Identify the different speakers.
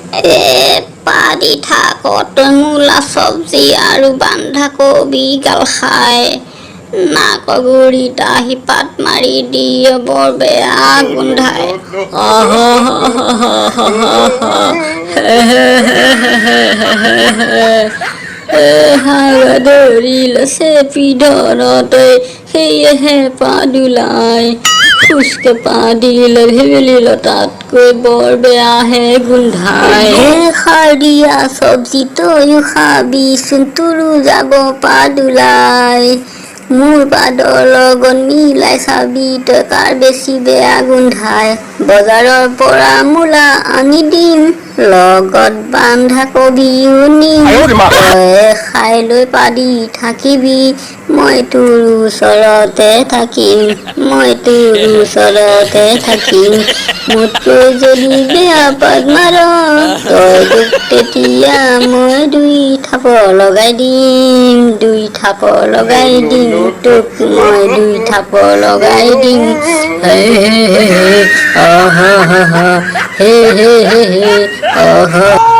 Speaker 1: পাৰি থাকত মূলা চব্জি আৰু বন্ধাকবি গাল খাই নাকৰ গুৰিত আহি পাত মাৰি দিয়ে বৰ বেয়া গোন্ধাই ধৰিল চেপি ধৰতে সেয়েহে পাদোলাই খুচকে পাদিলে ভেবেলিল তাতকৈ বৰ বেয়াহে গোন্ধাই সাৰ দিয়া চব্জি তয়ো খাবিচোন তোৰো যাব পাদোলাই মোৰ পাদৰ লগত মিলাই চাবি তই কাৰ বেছি বেয়া গোন্ধাই বজাৰৰ পৰা মূলা আনি দিম লগত বন্ধাকবিও নিম তই খাই লৈ পাদি থাকিবি মই তোৰ ওচৰতে থাকিম মোতকৈ যদি বেয়া পাত মাৰ তই তোক তেতিয়া মই দুই থাপৰ লগাই দিম তোক মই দুই থাপৰ লগাই দিম হে হে হে হে